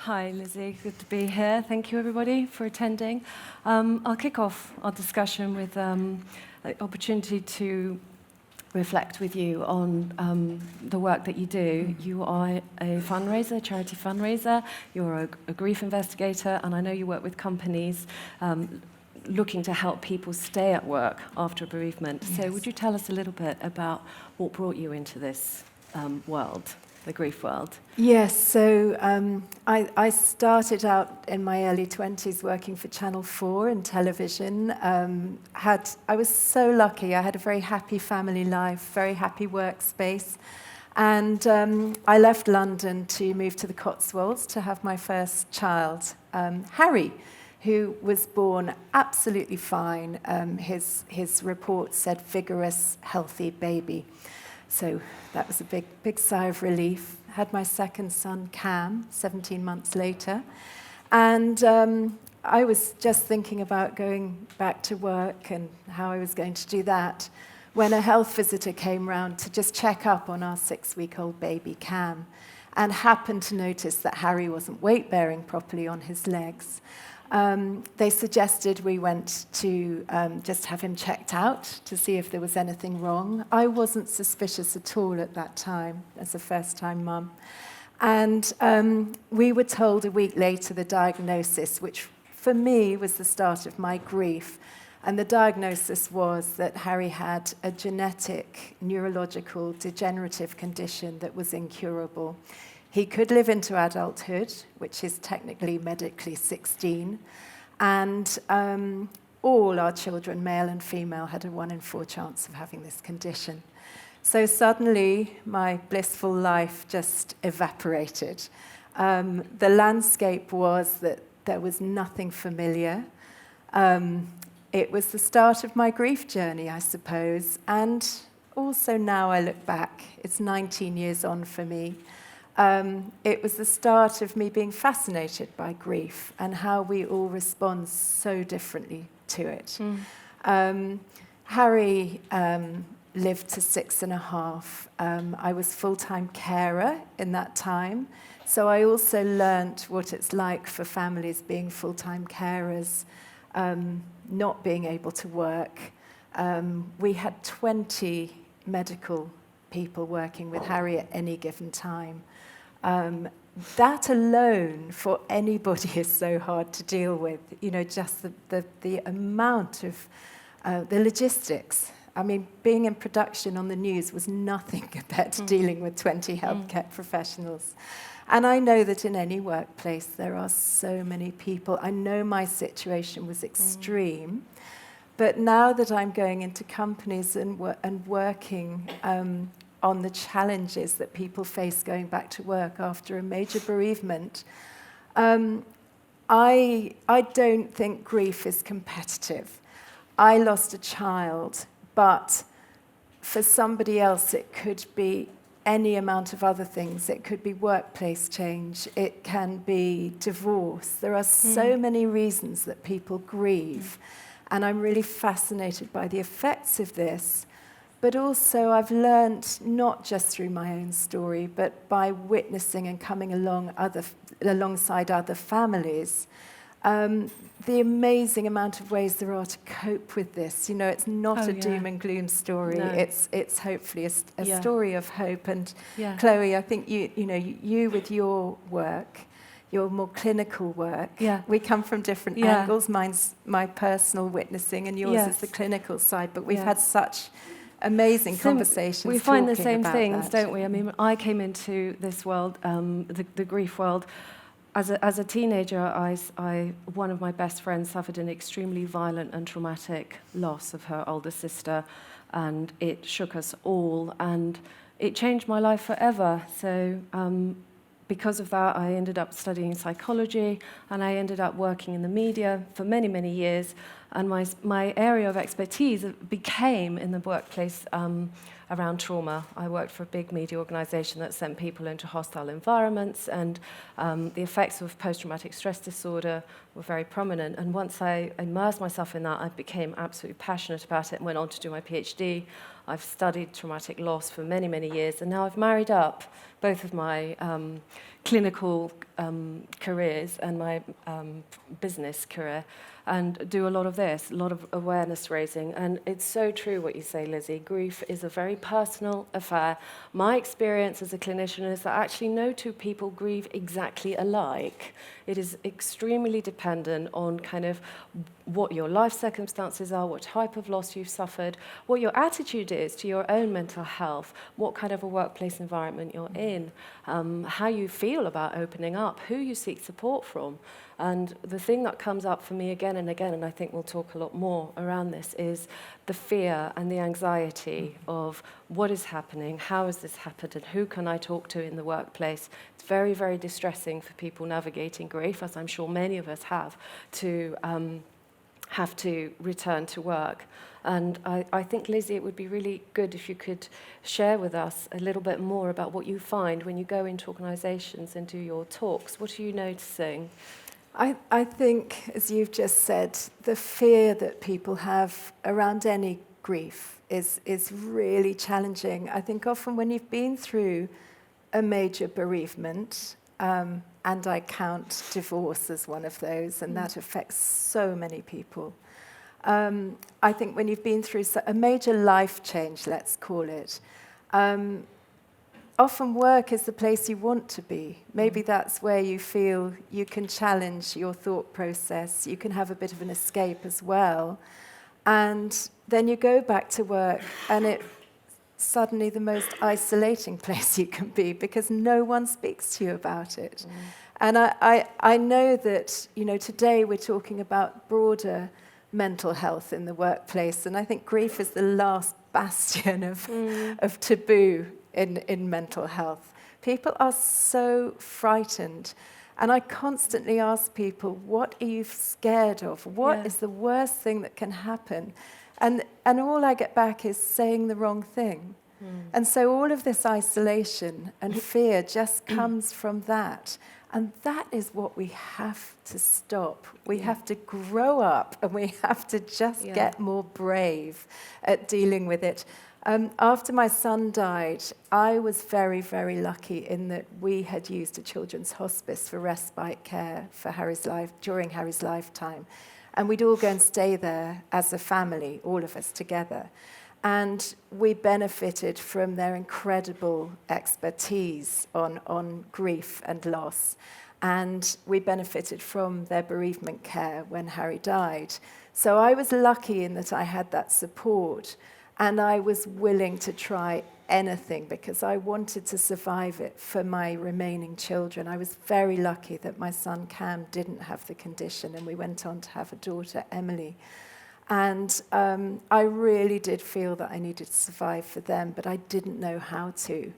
Hi, Lizzie. Good to be here. Thank you, everybody, for attending. I'll kick off our discussion with the opportunity to reflect with you on the work that you do. You are a fundraiser, charity fundraiser. You're a grief investigator, and I know you work with companies looking to help people stay at work after bereavement. Yes. So would you tell us a little bit about what brought you into this world, the grief world? Yes, so I started out in my early 20s working for Channel 4 in television. I was so lucky. I had a very happy family life, very happy workspace. And I left London to move to the Cotswolds to have my first child, Harry, who was born absolutely fine. His report said vigorous, healthy baby. So that was a big sigh of relief. Had my second son, Cam, 17 months later. And I was just thinking about going back to work and how I was going to do that when a health visitor came round to just check up on our 6-week-old baby, Cam, and happened to notice that Harry wasn't weight-bearing properly on his legs. They suggested we went to just have him checked out to see if there was anything wrong. I wasn't suspicious at all at that time as a first-time mum. And we were told a week later the diagnosis, which for me was the start of my grief. And the diagnosis was that Harry had a genetic neurological degenerative condition that was incurable. He could live into adulthood, which is technically medically 16, and all our children, male and female, had a 1 in 4 chance of having this condition. So suddenly, my blissful life just evaporated. The landscape was that there was nothing familiar. It was the start of my grief journey, I suppose, and also now I look back, it's 19 years on for me. It was the start of me being fascinated by grief and how we all respond so differently to it. Harry lived to 6.5. I was full-time carer in that time, so I also learnt what it's like for families being full-time carers, not being able to work. We had 20 medical people working with Harry at any given time. That alone for anybody is so hard to deal with, just the amount of the logistics. I mean, being in production on the news was nothing compared to dealing with 20 healthcare professionals. And I know that in any workplace there are so many people. I know my situation was extreme, but now that I'm going into companies and working on the challenges that people face going back to work after a major bereavement, I don't think grief is competitive. I lost a child, but for somebody else it could be any amount of other things. It could be workplace change, it can be divorce. There are so many reasons that people grieve, and I'm really fascinated by the effects of this. But also I've learnt, not just through my own story, but by witnessing and coming alongside other families, the amazing amount of ways there are to cope with this. It's not doom and gloom story. No. It's hopefully a story of hope. And Chloe, I think you with your work, your more clinical work. Yeah. We come from different angles. Mine's my personal witnessing, and yours is the clinical side. But we've had such amazing conversations. We find the same things, don't we? I mean, I came into this world, the grief world, as a teenager. One of my best friends suffered an extremely violent and traumatic loss of her older sister, and it shook us all, and it changed my life forever. So because of that, I ended up studying psychology, and I ended up working in the media for many, many years. And my area of expertise became in the workplace around trauma. I worked for a big media organisation that sent people into hostile environments, and the effects of post-traumatic stress disorder were very prominent. And once I immersed myself in that, I became absolutely passionate about it and went on to do my PhD. I've studied traumatic loss for many, many years, and now I've married up both of my clinical careers and my business career, and do a lot of this, a lot of awareness raising. And it's so true what you say, Lizzie. Grief is a very personal affair. My experience as a clinician is that actually no two people grieve exactly alike. It is extremely dependent on kind of what your life circumstances are, what type of loss you've suffered, what your attitude is to your own mental health, what kind of a workplace environment you're in, how you feel about opening up, who you seek support from. And the thing that comes up for me again and again, and I think we'll talk a lot more around this, is the fear and the anxiety of what is happening, how has this happened, and who can I talk to in the workplace. It's very, very distressing for people navigating grief, as I'm sure many of us have to return to work. And I think, Lizzie, it would be really good if you could share with us a little bit more about what you find when you go into organisations and do your talks. What are you noticing? I think, as you've just said, the fear that people have around any grief is really challenging. I think often when you've been through a major bereavement, and I count divorce as one of those, and that affects so many people. I think when you've been through a major life change, let's call it, often work is the place you want to be. Maybe that's where you feel you can challenge your thought process. You can have a bit of an escape as well. And then you go back to work, and it's suddenly the most isolating place you can be because no one speaks to you about it. And I know that, today we're talking about broader mental health in the workplace, and I think grief is the last bastion of taboo in mental health. People are so frightened. And I constantly ask people, what are you scared of? What is the worst thing that can happen? And all I get back is saying the wrong thing. And so all of this isolation and fear just comes from that. And that is what we have to stop. We have to grow up, and we have to just get more brave at dealing with it. After my son died, I was very, very lucky in that we had used a children's hospice for respite care for during Harry's lifetime. And we'd all go and stay there as a family, all of us together. And we benefited from their incredible expertise on grief and loss. And we benefited from their bereavement care when Harry died. So I was lucky in that I had that support. And I was willing to try anything because I wanted to survive it for my remaining children. I was very lucky that my son Cam didn't have the condition, and we went on to have a daughter, Emily. And I really did feel that I needed to survive for them, but I didn't know how to.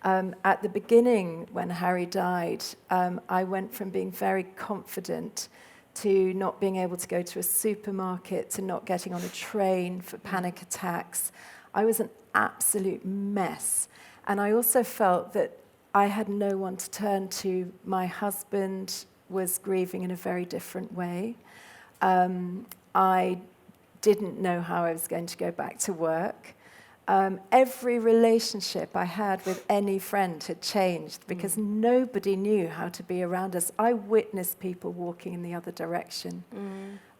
At the beginning, when Harry died, I went from being very confident to not being able to go to a supermarket, to not getting on a train for panic attacks. I was an absolute mess. And I also felt that I had no one to turn to. My husband was grieving in a very different way. I didn't know how I was going to go back to work. Every relationship I had with any friend had changed because nobody knew how to be around us. I witnessed people walking in the other direction.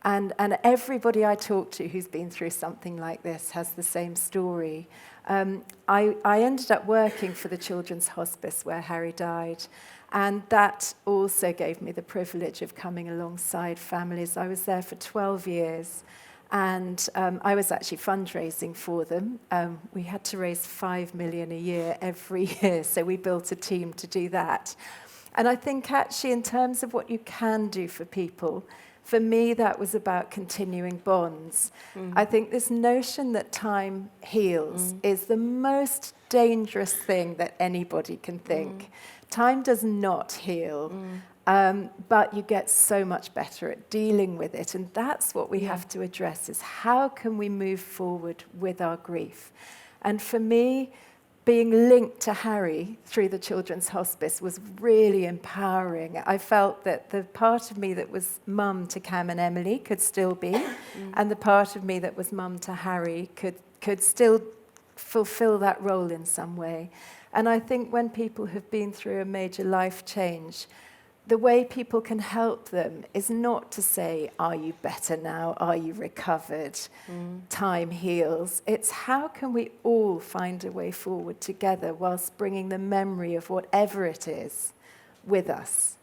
And everybody I talk to who's been through something like this has the same story. I ended up working for the Children's Hospice where Harry died. And that also gave me the privilege of coming alongside families. I was there for 12 years. And I was actually fundraising for them. We had to raise $5 million a year every year, so we built a team to do that. And I think actually in terms of what you can do for people, for me that was about continuing bonds. I think this notion that time heals is the most dangerous thing that anybody can think. Time does not heal. But you get so much better at dealing with it. And that's what we have to address, is how can we move forward with our grief? And for me, being linked to Harry through the Children's Hospice was really empowering. I felt that the part of me that was mum to Cam and Emily could still be, and the part of me that was mum to Harry could still fulfill that role in some way. And I think when people have been through a major life change, the way people can help them is not to say, are you better now? Are you recovered? Time heals. It's how can we all find a way forward together whilst bringing the memory of whatever it is with us.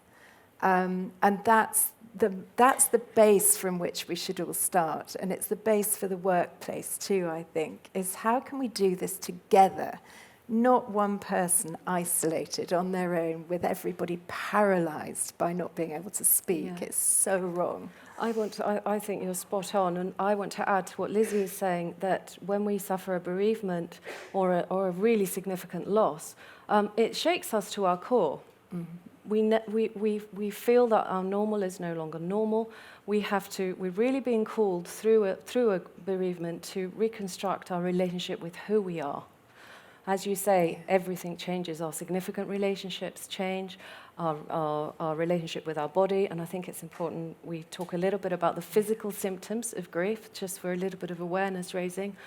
And that's the base from which we should all start. And it's the base for the workplace too, I think, is how can we do this together? Not one person isolated on their own with everybody paralysed by not being able to speak. Yeah. It's so wrong. I think you're spot on, and I want to add to what Lizzie is saying, that when we suffer a bereavement or a really significant loss, it shakes us to our core. We feel that our normal is no longer normal. We're really being called through a bereavement to reconstruct our relationship with who we are. As you say, everything changes. Our significant relationships change, our relationship with our body, and I think it's important we talk a little bit about the physical symptoms of grief, just for a little bit of awareness raising,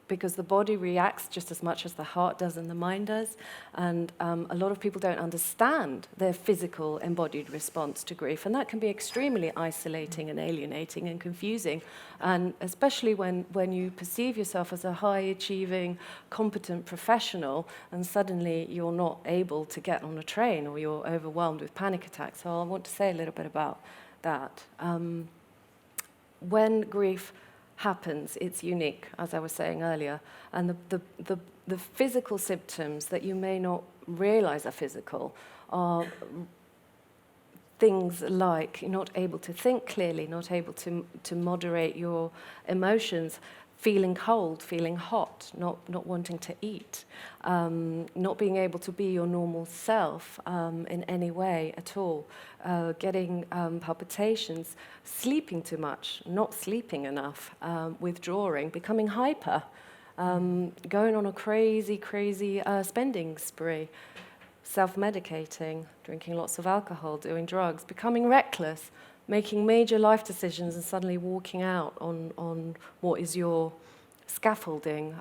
because the body reacts just as much as the heart does and the mind does, and a lot of people don't understand their physical embodied response to grief, and that can be extremely isolating and alienating and confusing, and especially when you perceive yourself as a high-achieving, competent professional, and suddenly you're not able to get on a train or you're overwhelmed with panic attacks. So I want to say a little bit about that. When grief happens, it's unique, as I was saying earlier, and the physical symptoms that you may not realize are physical are things like you're not able to think clearly, not able to moderate your emotions, feeling cold, feeling hot, not wanting to eat, not being able to be your normal self in any way at all, getting palpitations, sleeping too much, not sleeping enough, withdrawing, becoming hyper, going on a crazy spending spree, self-medicating, drinking lots of alcohol, doing drugs, becoming reckless, making major life decisions and suddenly walking out on what is your scaffolding.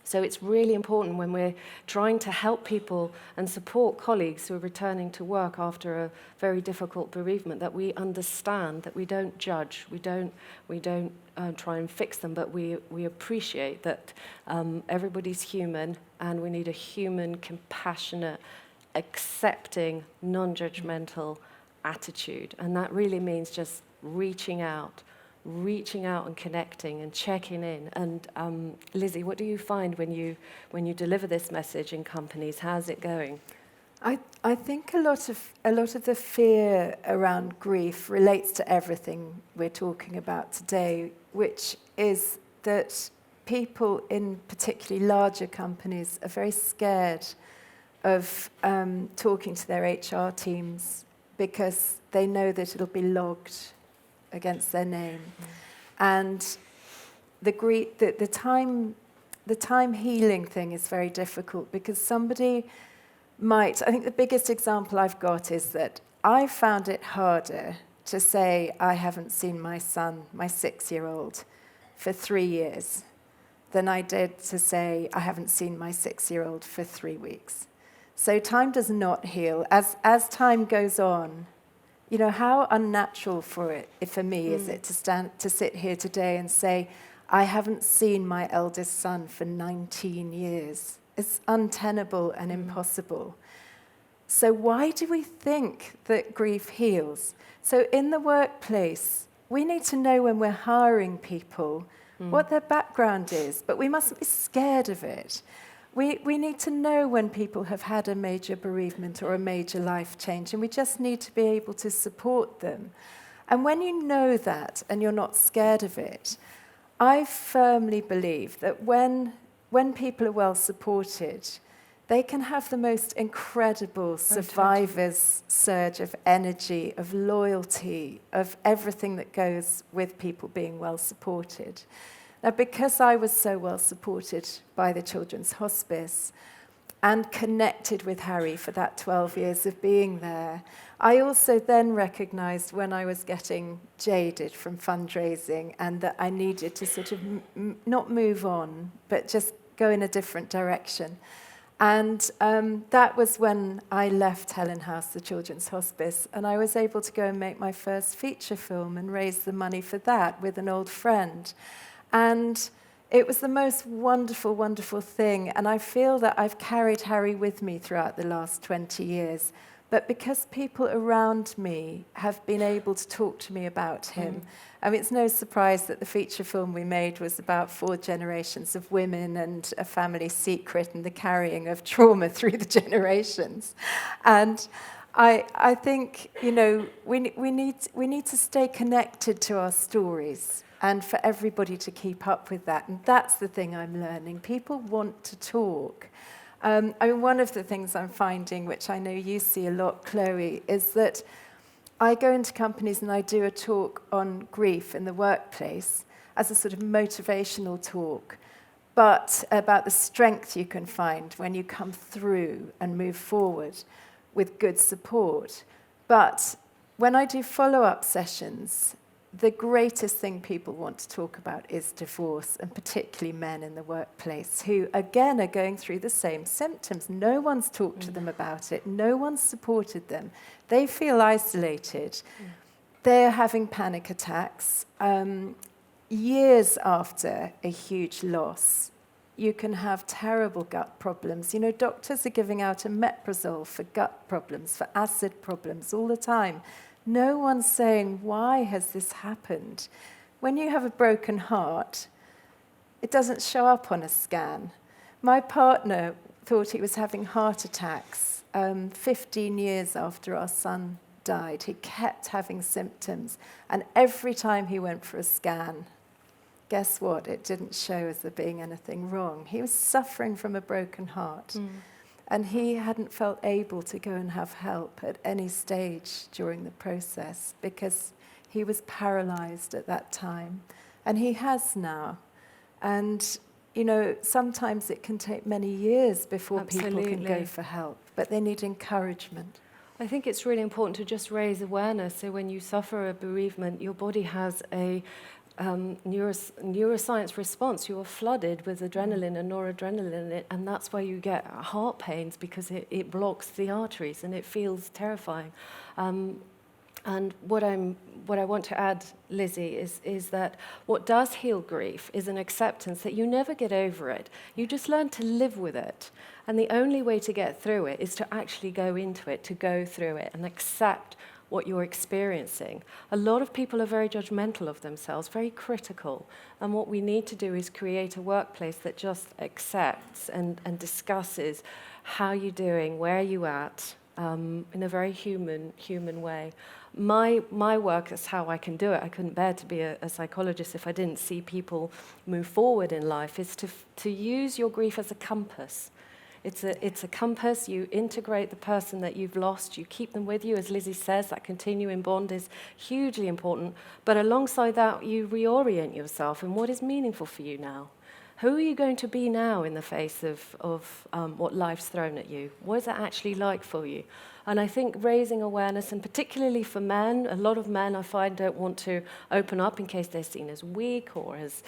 So it's really important when we're trying to help people and support colleagues who are returning to work after a very difficult bereavement, that we understand, that we don't judge, we don't try and fix them, but we appreciate that everybody's human, and we need a human, compassionate, accepting, non-judgmental attitude. And that really means just reaching out and connecting and checking in. And Lizzie, what do you find when you deliver this message in companies? How's it going? I think a lot of the fear around grief relates to everything we're talking about today, which is that people in particularly larger companies are very scared of talking to their HR teams, because they know that it'll be logged against their name. And the time healing thing is very difficult, because somebody might, I think the biggest example I've got is that I found it harder to say I haven't seen my son, my 6-year-old, for 3 years than I did to say I haven't seen my 6-year-old for 3 weeks. So time does not heal. As time goes on, you know, how unnatural for me is it to sit here today and say, I haven't seen my eldest son for 19 years. It's untenable and impossible. So why do we think that grief heals? So in the workplace, we need to know when we're hiring people what their background is, but we mustn't be scared of it. We need to know when people have had a major bereavement or a major life change, and we just need to be able to support them. And when you know that and you're not scared of it, I firmly believe that when people are well supported, they can have the most incredible survivor's surge of energy, of loyalty, of everything that goes with people being well supported. Now, because I was so well supported by the Children's Hospice and connected with Harry for that 12 years of being there, I also then recognized when I was getting jaded from fundraising and that I needed to sort of not move on, but just go in a different direction. And that was when I left Helen House, the Children's Hospice, and I was able to go and make my first feature film and raise the money for that with an old friend. And it was the most wonderful, wonderful thing, and I feel that I've carried Harry with me throughout the last 20 years. But because people around me have been able to talk to me about him, I mean, it's no surprise that the feature film we made was about 4 generations of women and a family secret and the carrying of trauma through the generations. And I think, you know, we need to stay connected to our stories and for everybody to keep up with that. And that's the thing I'm learning. People want to talk. I mean, one of the things I'm finding, which I know you see a lot, Chloe, is that I go into companies and I do a talk on grief in the workplace as a sort of motivational talk, but about the strength you can find when you come through and move forward with good support. But when I do follow-up sessions, the greatest thing people want to talk about is divorce, and particularly men in the workplace who, again, are going through the same symptoms. No one's talked to them about it. No one's supported them. They feel isolated. They're having panic attacks. Years after a huge loss, you can have terrible gut problems. You know, doctors are giving out omeprazole for gut problems, for acid problems all the time. No one's saying, why has this happened? When you have a broken heart, it doesn't show up on a scan. My partner thought he was having heart attacks 15 years after our son died. He kept having symptoms. And every time he went for a scan, guess what? It didn't show as there being anything wrong. He was suffering from a broken heart. And he hadn't felt able to go and have help at any stage during the process because he was paralyzed at that time. And he has now. And, you know, sometimes it can take many years before people can go for help, but they need encouragement. I think it's really important to just raise awareness. So when you suffer a bereavement, your body has a neuroscience response. You are flooded with adrenaline and noradrenaline, and that's why you get heart pains, because it blocks the arteries and it feels terrifying. And what I want to add, Lizzie, is that what does heal grief is an acceptance that you never get over it. You just learn to live with it. And the only way to get through it is to actually go into it, to go through it and accept what you're experiencing. A lot of people are very judgmental of themselves, very critical. And what we need to do is create a workplace that just accepts and discusses how you're doing, where you're at, in a very human way. My work is how I can do it. I couldn't bear to be a psychologist if I didn't see people move forward in life, is to use your grief as a compass. It's a compass. You integrate the person that you've lost. You keep them with you. As Lizzie says, that continuing bond is hugely important. But alongside that, you reorient yourself in what is meaningful for you now. Who are you going to be now in the face of what life's thrown at you? What is that actually like for you? And I think raising awareness, and particularly for men, a lot of men I find don't want to open up in case they're seen as weak or as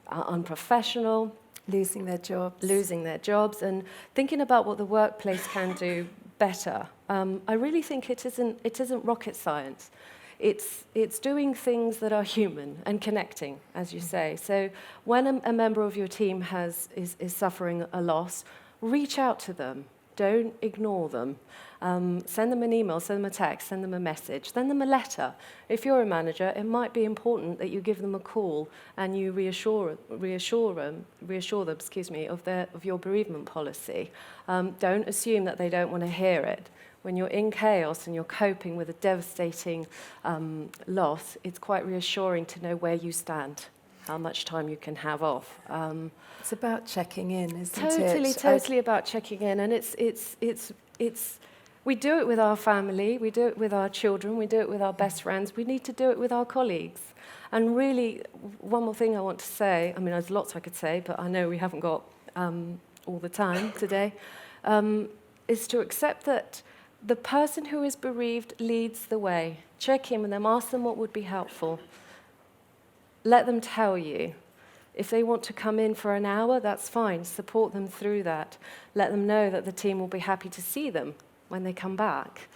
unprofessional. Losing their jobs, and thinking about what the workplace can do better. I really think it isn't rocket science. It's doing things that are human and connecting, as you say. So when a member of your team is suffering a loss, reach out to them. Don't ignore them. Send them an email, send them a text, send them a message, send them a letter. If you're a manager, it might be important that you give them a call and you reassure them, of your bereavement policy. Don't assume that they don't want to hear it. When you're in chaos and you're coping with a devastating loss, it's quite reassuring to know where you stand, how much time you can have off. It's about checking in, isn't it? Totally about checking in, and it's. We do it with our family, we do it with our children, we do it with our best friends. We need to do it with our colleagues. And really, one more thing I want to say. I mean, there's lots I could say, but I know we haven't got all the time today. Is to accept that the person who is bereaved leads the way. Check in with them, ask them what would be helpful. Let them tell you. If they want to come in for an hour, that's fine. Support them through that. Let them know that the team will be happy to see them when they come back.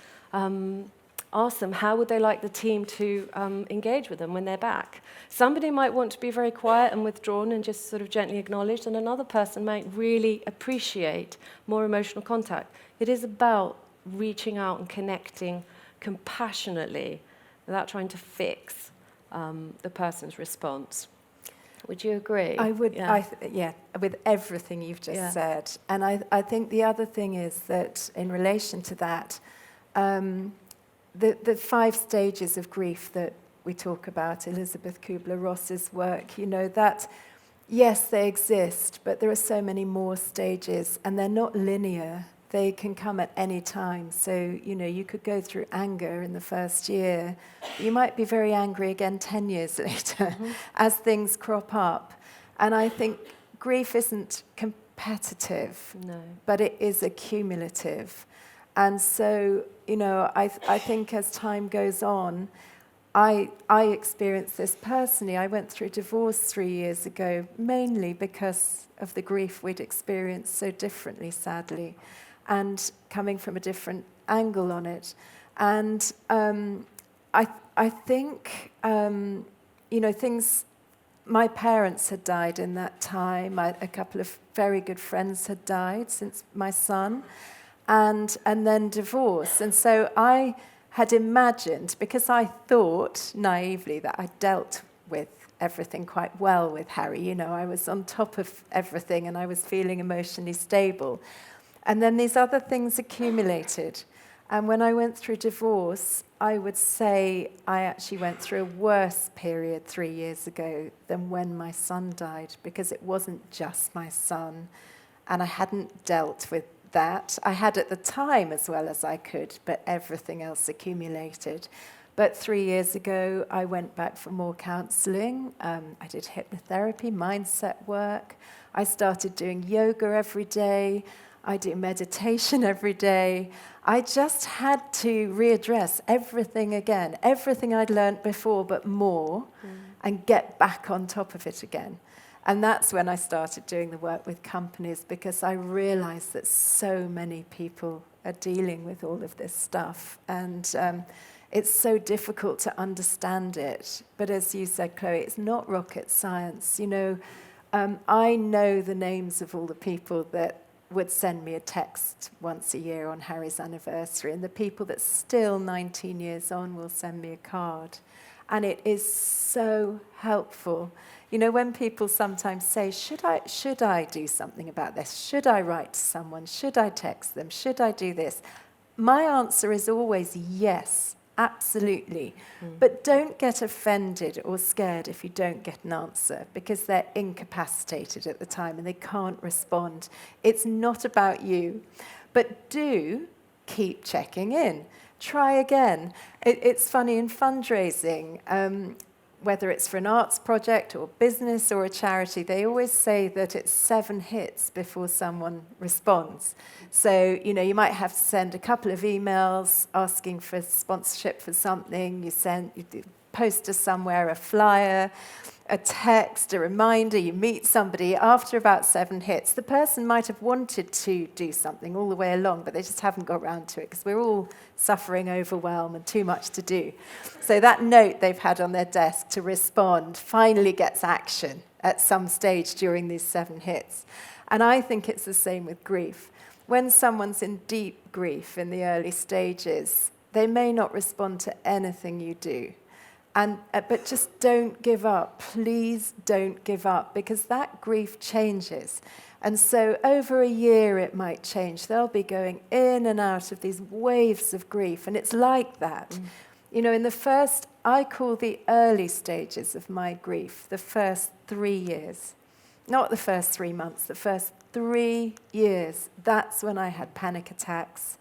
Ask them, how would they like the team to engage with them when they're back? Somebody might want to be very quiet and withdrawn and just sort of gently acknowledged, and another person might really appreciate more emotional contact. It is about reaching out and connecting compassionately without trying to fix the person's response. Would you agree? I would, yeah, with everything you've just said. And I think the other thing is that in relation to that, the 5 stages of grief that we talk about, Elizabeth Kubler-Ross's work, you know, that, yes, they exist, but there are so many more stages, and they're not linear. They can come at any time. So, you know, you could go through anger in the first year. You might be very angry again 10 years later as things crop up. And I think grief isn't competitive, but it is accumulative. And so, you know, I think as time goes on, I experienced this personally. I went through a divorce 3 years ago, mainly because of the grief we'd experienced so differently, sadly, and coming from a different angle on it. And I think, you know, things, my parents had died in that time. A couple of very good friends had died since my son, and then divorce. And so I had imagined, because I thought naively that I dealt with everything quite well with Harry. You know, I was on top of everything and I was feeling emotionally stable. And then these other things accumulated. And when I went through divorce, I would say I actually went through a worse period 3 years ago than when my son died, because it wasn't just my son. And I hadn't dealt with that. I had at the time as well as I could, but everything else accumulated. But 3 years ago, I went back for more counselling. I did hypnotherapy, mindset work. I started doing yoga every day. I do meditation every day. I just had to readdress everything again, everything I'd learned before, but more, and get back on top of it again. And that's when I started doing the work with companies, because I realized that so many people are dealing with all of this stuff. And it's so difficult to understand it. But as you said, Chloe, it's not rocket science. You know, I know the names of all the people that would send me a text once a year on Harry's anniversary, and the people that still 19 years on will send me a card. And it is so helpful. You know, when people sometimes say, should I do something about this? Should I write to someone? Should I text them? Should I do this? My answer is always yes, absolutely. But don't get offended or scared if you don't get an answer, because they're incapacitated at the time and they can't respond. It's not about you. But do keep checking in. Try again. It's funny, in fundraising, whether it's for an arts project or business or a charity, they always say that it's 7 hits before someone responds. So, you know, you might have to send a couple of emails asking for sponsorship for something. You post to somewhere a flyer, a text, a reminder. You meet somebody. After about 7 hits, the person might have wanted to do something all the way along, but they just haven't got around to it because we're all suffering overwhelm and too much to do. So that note they've had on their desk to respond finally gets action at some stage during these 7 hits. And I think it's the same with grief. When someone's in deep grief in the early stages, they may not respond to anything you do. But just don't give up. Please don't give up, because that grief changes. And so over a year it might change. They'll be going in and out of these waves of grief, and it's like that. You know, in the first, I call the early stages of my grief, the first 3 years. Not the first 3 months, the first 3 years. That's when I had panic attacks.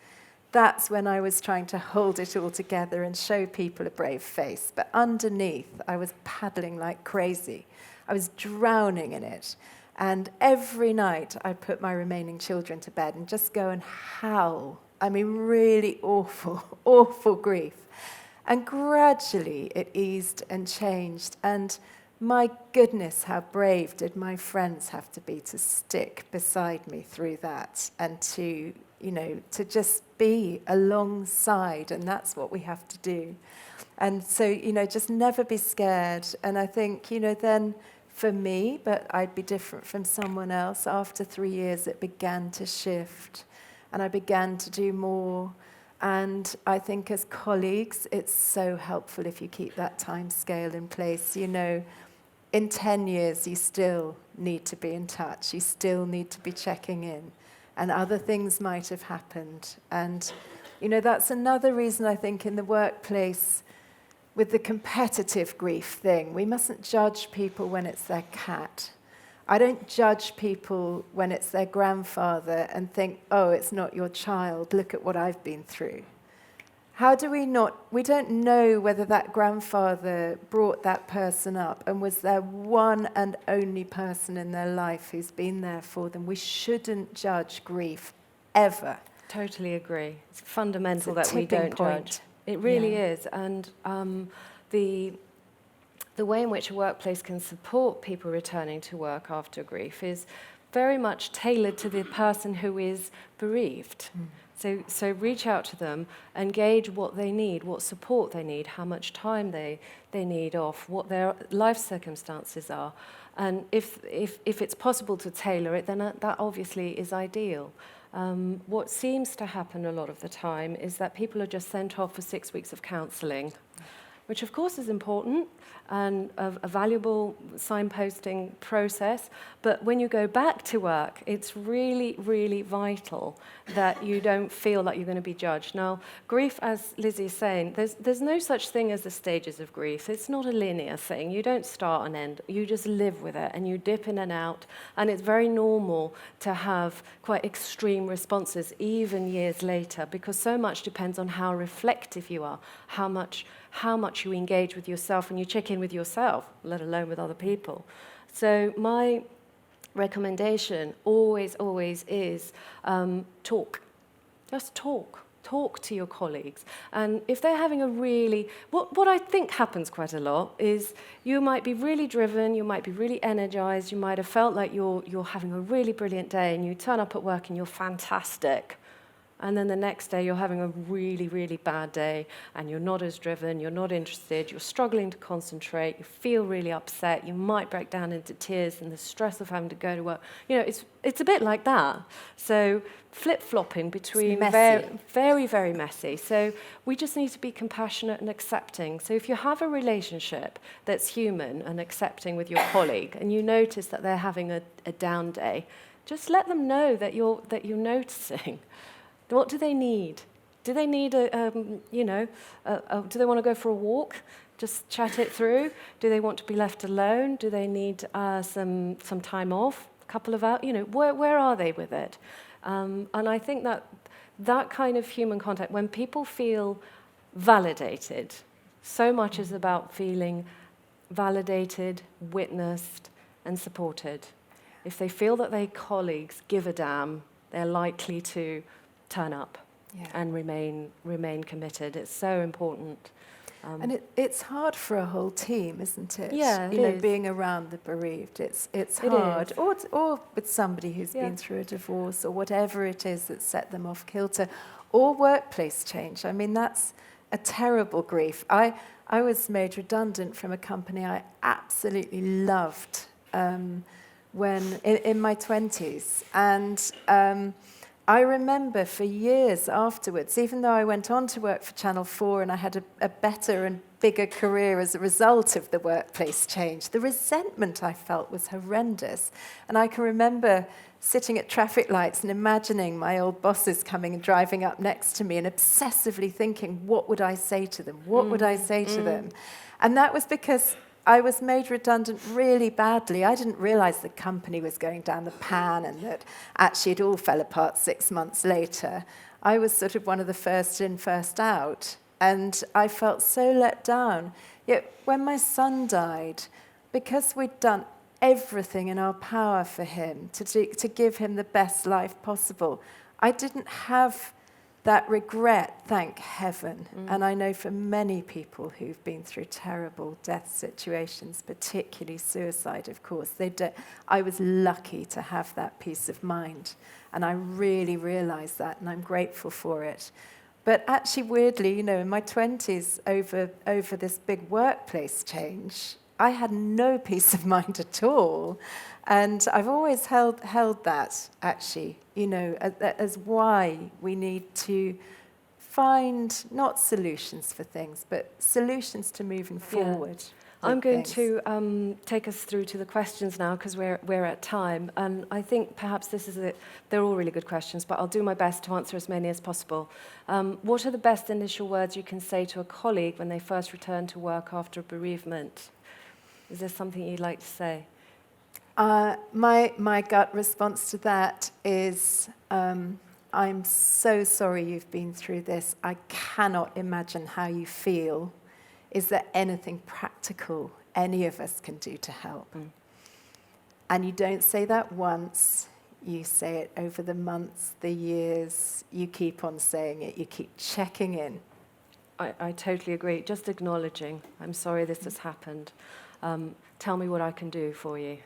That's when I was trying to hold it all together and show people a brave face. But underneath, I was paddling like crazy. I was drowning in it. And every night, I'd put my remaining children to bed and just go and howl. I mean, really awful, awful grief. And gradually, it eased and changed. And my goodness, how brave did my friends have to be to stick beside me through that and to, to just be alongside, and that's what we have to do. And so, just never be scared. And I think, then for me, but I'd be different from someone else, after 3 years it began to shift and I began to do more. And I think as colleagues, it's so helpful if you keep that time scale in place. In 10 years, you still need to be in touch. You still need to be checking in. And other things might have happened. And, that's another reason I think in the workplace, with the competitive grief thing, we mustn't judge people when it's their cat. I don't judge people when it's their grandfather and think, oh, it's not your child, look at what I've been through. How do we don't know whether that grandfather brought that person up and was their one and only person in their life who's been there for them. We shouldn't judge grief, ever. Totally agree. It's fundamental that we tipping don't point. judge. It really is. And the way in which a workplace can support people returning to work after grief is very much tailored to the person who is bereaved. So reach out to them and gauge what they need, what support they need, how much time they need off, what their life circumstances are. And if it's possible to tailor it, then that obviously is ideal. What seems to happen a lot of the time is that people are just sent off for 6 weeks of counselling, which of course is important and a valuable signposting process. But when you go back to work, it's really, really vital that you don't feel like you're going to be judged. Now, grief, as Lizzie is saying, there's no such thing as the stages of grief. It's not a linear thing. You don't start and end. You just live with it, and you dip in and out. And it's very normal to have quite extreme responses, even years later, because so much depends on how reflective you are, how much you engage with yourself and you check in with yourself, let alone with other people. So my recommendation always is talk. Just talk. Talk to your colleagues. And if they're having a really... What I think happens quite a lot is you might be really driven, you might be really energized, you might have felt like you're having a really brilliant day and you turn up at work and you're fantastic. And then the next day you're having a really, really bad day and you're not as driven, you're not interested, you're struggling to concentrate, you feel really upset, you might break down into tears in the stress of having to go to work. It's a bit like that. So flip-flopping between very, very messy. So we just need to be compassionate and accepting. So if you have a relationship that's human and accepting with your colleague and you notice that they're having a down day, just let them know that you're noticing. What do they need? Do they need do they want to go for a walk? Just chat it through? Do they want to be left alone? Do they need some time off? A couple of hours? Where are they with it? And I think that kind of human contact, when people feel validated, so much is about feeling validated, witnessed, and supported. If they feel that their colleagues give a damn, they're likely to turn up and remain committed. It's so important. And it's hard for a whole team, isn't it? Yeah, it is. Being around the bereaved, it's hard. Or with somebody who's been through a divorce or whatever it is that set them off kilter, or workplace change. I mean, that's a terrible grief. I was made redundant from a company I absolutely loved when in my 20s, and I remember for years afterwards, even though I went on to work for Channel 4 and I had a better and bigger career as a result of the workplace change, the resentment I felt was horrendous. And I can remember sitting at traffic lights and imagining my old bosses coming and driving up next to me and obsessively thinking, what would I say to them? What would I say to them? And that was because I was made redundant really badly. I didn't realize the company was going down the pan and that actually it all fell apart 6 months later. I was sort of one of the first in, first out. And I felt so let down. Yet when my son died, because we'd done everything in our power for him to give him the best life possible, I didn't have that regret, thank heaven, and I know for many people who've been through terrible death situations, particularly suicide, of course, I was lucky to have that peace of mind, and I really realised that, and I'm grateful for it. But actually, weirdly, in my 20s, over this big workplace change, I had no peace of mind at all. And I've always held that, actually, as why we need to find not solutions for things, but solutions to moving forward. I'm going to take us through to the questions now, because we're at time. And I think perhaps this is it. They're all really good questions, but I'll do my best to answer as many as possible. What are the best initial words you can say to a colleague when they first return to work after a bereavement? Is there something you'd like to say? My gut response to that is, I'm so sorry you've been through this. I cannot imagine how you feel. Is there anything practical any of us can do to help? And you don't say that once. You say it over the months, the years. You keep on saying it. You keep checking in. I totally agree. Just acknowledging, I'm sorry this has happened. Tell me what I can do for you.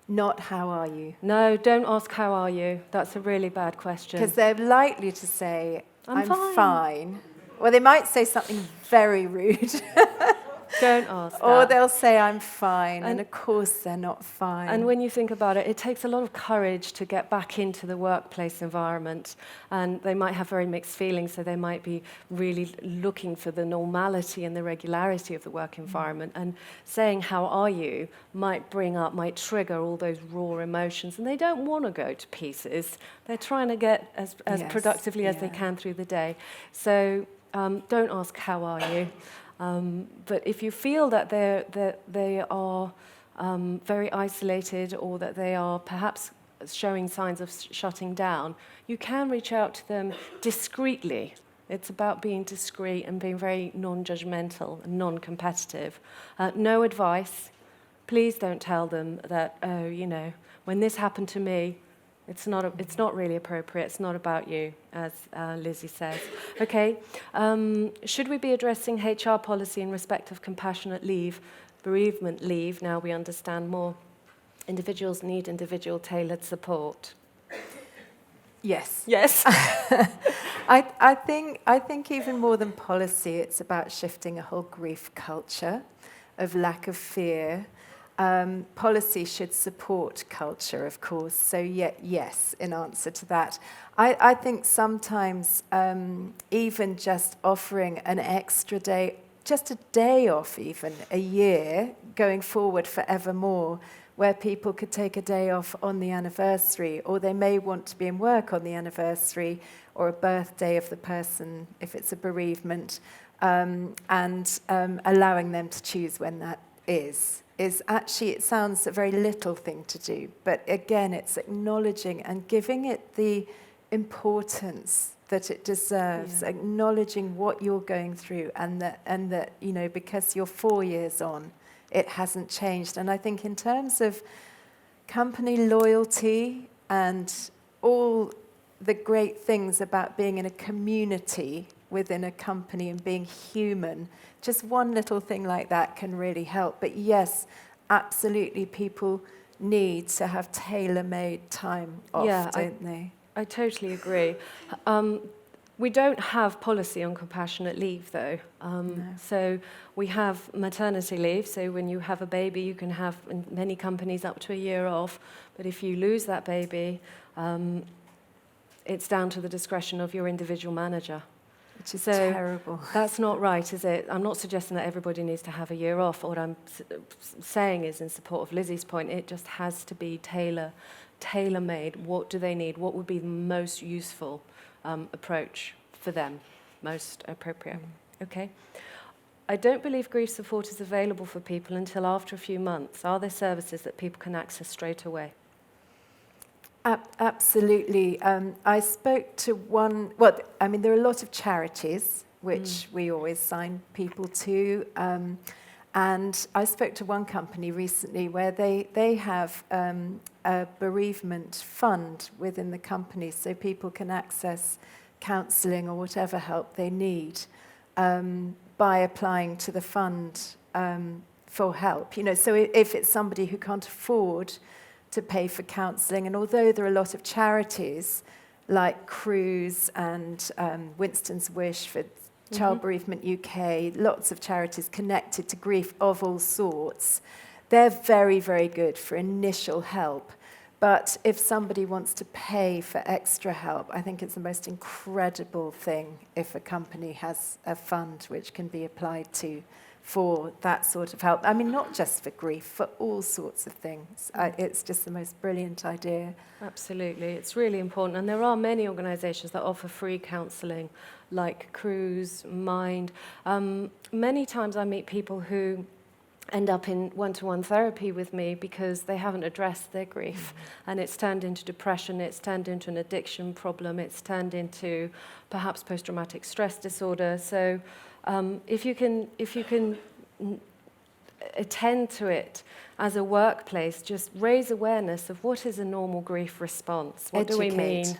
Not how are you? No, don't ask how are you. That's a really bad question. Because they're likely to say, I'm fine. fine. Or they might say something very rude. Don't ask that. Or they'll say, I'm fine, and of course they're not fine. And when you think about it, it takes a lot of courage to get back into the workplace environment. And they might have very mixed feelings, so they might be really looking for the normality and the regularity of the work environment. And saying, how are you, might trigger all those raw emotions. And they don't want to go to pieces. They're trying to get as productively as they can through the day. So don't ask, how are you? But if you feel that they are very isolated, or that they are perhaps showing signs of shutting down, you can reach out to them discreetly. It's about being discreet and being very non-judgmental and non-competitive. No advice. Please don't tell them that, when this happened to me, it's not really appropriate. It's not about you, as Lizzie says. Okay. Should we be addressing HR policy in respect of compassionate leave, bereavement leave? Now we understand more. Individuals need individual tailored support. Yes. Yes. I think even more than policy, it's about shifting a whole grief culture of lack of fear. Policy should support culture, of course, so yes, in answer to that. I think sometimes even just offering an extra day, just a day off even, a year, going forward forevermore, where people could take a day off on the anniversary, or they may want to be in work on the anniversary, or a birthday of the person, if it's a bereavement, and allowing them to choose when that is actually, it sounds a very little thing to do, but again, it's acknowledging and giving it the importance that it deserves, acknowledging what you're going through, and that because you're 4 years on, it hasn't changed. And I think in terms of company loyalty and all the great things about being in a community within a company and being human, just one little thing like that can really help. But yes, absolutely, people need to have tailor-made time off, don't they? I totally agree. We don't have policy on compassionate leave, though. No. So we have maternity leave. So when you have a baby, you can have, in many companies, up to a year off. But if you lose that baby, it's down to the discretion of your individual manager. Which is terrible. That's not right, is it? I'm not suggesting that everybody needs to have a year off. What I'm saying is, in support of Lizzie's point, it just has to be tailor-made. What do they need? What would be the most useful approach for them, most appropriate? Okay. I don't believe grief support is available for people until after a few months. Are there services that people can access straight away? Absolutely. I spoke to one, there are a lot of charities which we always sign people to. And I spoke to one company recently where they have a bereavement fund within the company, so people can access counselling or whatever help they need by applying to the fund for help. So if it's somebody who can't afford to pay for counselling, and although there are a lot of charities like Cruise and Winston's Wish for Child Bereavement UK, lots of charities connected to grief of all sorts, they're very, very good for initial help. But if somebody wants to pay for extra help, I think it's the most incredible thing if a company has a fund which can be applied to for that sort of help. I mean, not just for grief, for all sorts of things. It's just the most brilliant idea. Absolutely, it's really important. And there are many organisations that offer free counselling, like Cruise, Mind. Many times I meet people who end up in one-to-one therapy with me because they haven't addressed their grief, and it's turned into depression, it's turned into an addiction problem, it's turned into perhaps post-traumatic stress disorder. So if you can attend to it as a workplace, just raise awareness of what is a normal grief response. What do we mean?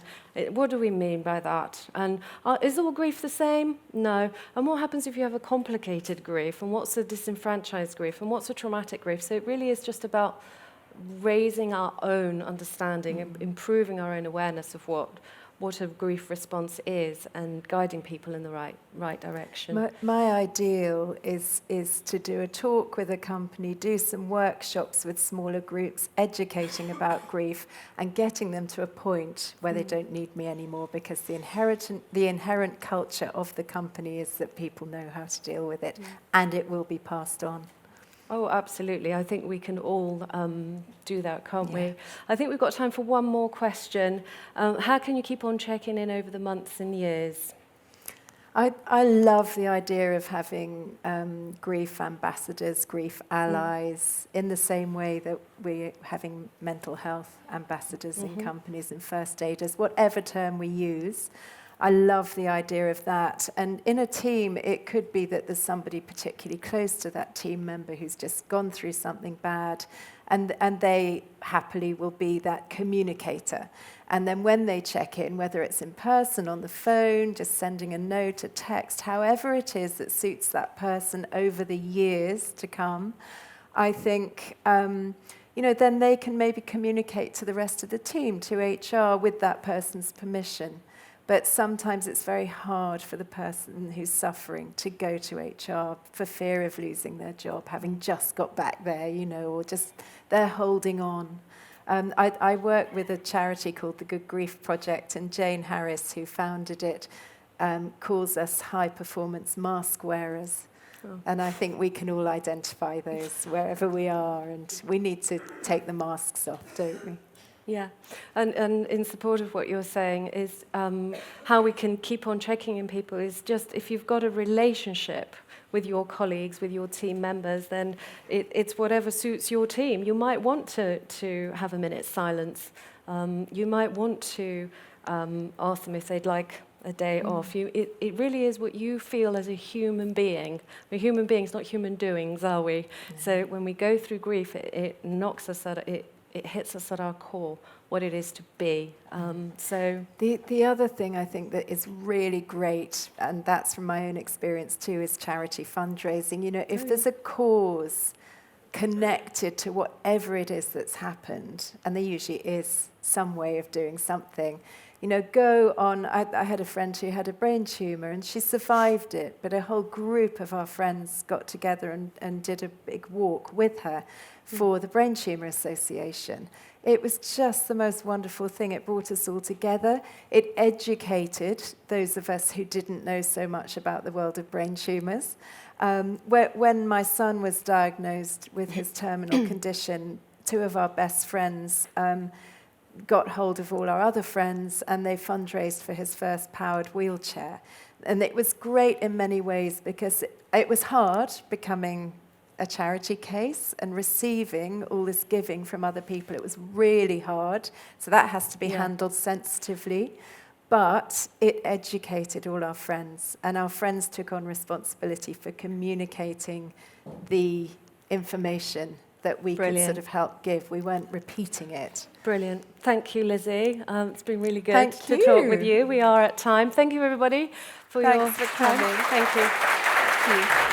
What do we mean by that? And is all grief the same? No. And what happens if you have a complicated grief? And what's a disenfranchised grief? And what's a traumatic grief? So it really is just about raising our own understanding, improving our own awareness of what a grief response is, and guiding people in the right direction. My ideal is to do a talk with a company, do some workshops with smaller groups, educating about grief and getting them to a point where they don't need me anymore, because the inherent culture of the company is that people know how to deal with it, and it will be passed on. Oh, absolutely. I think we can all do that, can't we? I think we've got time for one more question. How can you keep on checking in over the months and years? I love the idea of having grief ambassadors, grief allies, in the same way that we're having mental health ambassadors in companies and first aiders, whatever term we use. I love the idea of that. And in a team, it could be that there's somebody particularly close to that team member who's just gone through something bad, and they happily will be that communicator. And then when they check in, whether it's in person, on the phone, just sending a note, a text, however it is that suits that person over the years to come, I think then they can maybe communicate to the rest of the team, to HR, with that person's permission. But sometimes it's very hard for the person who's suffering to go to HR for fear of losing their job, having just got back there, or just they're holding on. I work with a charity called the Good Grief Project, and Jane Harris, who founded it, calls us high-performance mask wearers. Oh. And I think we can all identify those wherever we are, and we need to take the masks off, don't we? Yeah, and in support of what you're saying is how we can keep on checking in people is just, if you've got a relationship with your colleagues, with your team members, then it's whatever suits your team. You might want to have a minute's silence. You might want to ask them if they'd like a day off. It really is what you feel as a human being. We're human beings, not human doings, are we? Yeah. So when we go through grief, it knocks us at it. It hits us at our core, what it is to be. So the other thing I think that is really great, and that's from my own experience too, is charity fundraising. If there's a cause connected to whatever it is that's happened, and there usually is some way of doing something, go on. I had a friend who had a brain tumour, and she survived it, but a whole group of our friends got together and did a big walk with her for the Brain Tumour Association. It was just the most wonderful thing. It brought us all together. It educated those of us who didn't know so much about the world of brain tumours. When my son was diagnosed with his terminal condition, two of our best friends got hold of all our other friends, and they fundraised for his first powered wheelchair. And it was great in many ways, because it was hard becoming a charity case and receiving all this giving from other people. It was really hard. So that has to be handled sensitively. But it educated all our friends, and our friends took on responsibility for communicating the information that we could Brilliant. sort of help give. We weren't repeating it. Brilliant. Thank you, Lizzie. It's been really good Thank to talk you. with you. We are at time. Thank you, everybody, for Thanks your for time. coming. Thank you. Thank you.